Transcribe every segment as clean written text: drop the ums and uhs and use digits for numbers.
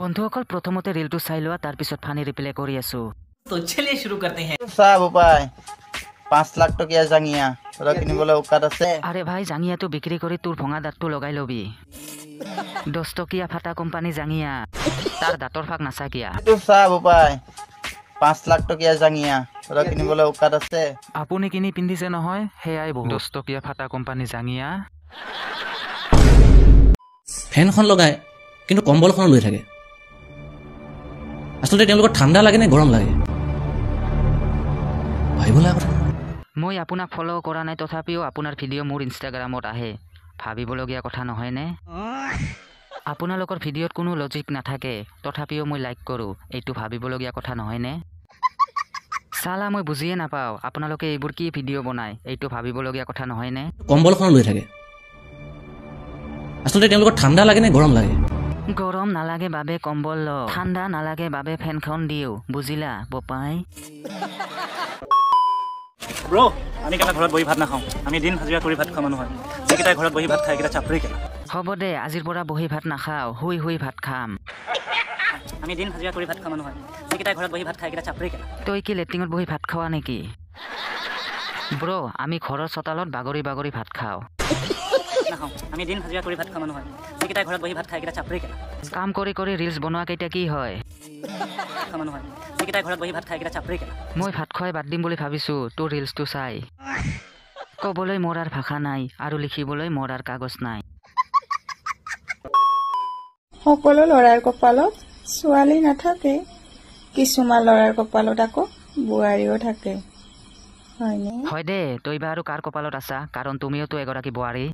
বন্ধুসকল প্ৰথমতে ৰিলটো চাই লোৱা তাৰ পিছত ফানি ৰিপ্লে কৰি আছো तो चलिए शुरू करते हैं साहब उपाय 5 लाख टकिया জাঙিয়া তোরা কিনিবলৈ উকাত আছে আরে ভাই জাঙিয়াটো বিক্ৰী কৰি তোৰ ভঙা দাঁতটো লগাই লবি 10 টকীয়া ফাটা কোম্পানী জাঙিয়া তাৰ দাঁতৰ ফাক নাচাকিয়া এইটো সাহেব উপায় 5 লাখ টকিয়া জাঙিয়া তোরা কিনিবলৈ উকাত আছে আপুনি কিনি পিন্ধিছে নহয় হেয়াই বহু 10 টকীয়া ফাটা কোম্পানী জাঙিয়া ফেনখন লগায় কিন্তু কম্বলখন লৈ থাকে আসলে তেওঁলোকৰ ঠাণ্ডা লাগে নে গৰম লাগে ভাবিবলা কথা মই আপোনাক ফলো কৰা নাই তথাপিও আপোনাৰ ভিডিঅ' মোৰ ইনষ্টাগ্ৰামত আহে ভাবিবলগীয়া কথা নহয় নে আপোনালোকৰ ভিডিঅ'ত কোনো লজিক নাথাকে তথাপিও মই লাইক কৰোঁ এইটো ভাবিবলগীয়া কথা নহয় নে সালা মই বুজিয়ে নাপাওঁ আপোনালোকে এইবোৰ কি ভিডিঅ' বনায় এইটো ভাবিবলগীয়া কথা নহয় নে কম্বলখন লৈ থাকে আসলে তেওঁলোকৰ ঠাণ্ডা লাগে নে গৰম লাগে গৰম নালাগে বাবে কম্বল ল ঠাণ্ডা নালাগে বাবে ফেনখন দিও বুজিলা বপাই ব্ৰো আমি কেলা ঘৰত বহি ভাত নাখাওঁ আমি দিন হাজিৰা কৰি ভাত খোৱা মানুহ হয় যিকেইটা ঘৰত বহি ভাত খায় কেইটা চাপৰি কেলা হ'ব দে আজিৰ পৰা বহি ভাত নাখাওঁ শুই শুই ভাত খাম আমি দিন হাজিৰা কৰি ভাত খোৱা মানুহ হয় যিকেইটা ঘৰত বহি ভাত খায় কেইটা চাপৰি কেলা তই কি লেট্ৰিঙত বহি ভাত খোৱা নেকি ব্ৰ আমি ঘৰৰ চোতালত বাগৰি বাগৰি ভাত খাওঁ নাখাওঁ আমি দিন হাজিৰা কৰি ভাত খোৱা মানুহ হয় যিকেইটা ঘৰত বহি ভাত খায় কেইটা চাপৰি কেলা কাম কৰি কৰি ৰিলছ বনোৱা কেইটা কি হয় খোৱা মানুহ হয় যিকেইটা ঘৰত বহি ভাত খায় কেইটা চাপৰি কেলা মই ভাত খুৱাই বাদ দিম বুলি ভাবিছো তোৰ ৰিলছটো চাই ক'বলৈ মোৰ আৰু ভাষা নাই আৰু লিখিবলৈ মোৰ আৰু কাগজ নাই সকলো ল'ৰাৰ কপালত ছোৱালী নাথাকে কিছুমান ল'ৰাৰ কপালত আকৌ বোৱাৰীও থাকে হয়নে হয় দে তই বা আৰু কাৰ কপালত আছা কাৰণ তুমিওতো এগৰাকী বোৱাৰী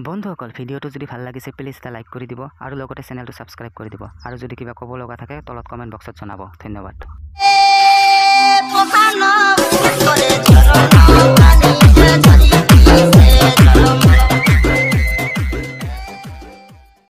বন্ধুসকল ভিডিঅ'টো যদি ভাল লাগিছে প্লিজ এটা লাইক কৰি দিব আৰু লগতে চেনেলটো ছাবস্ক্ৰাইব কৰি দিব আৰু যদি কিবা ক'ব লগা থাকে তলত কমেণ্ট বক্সত জনাব ধন্যবাদ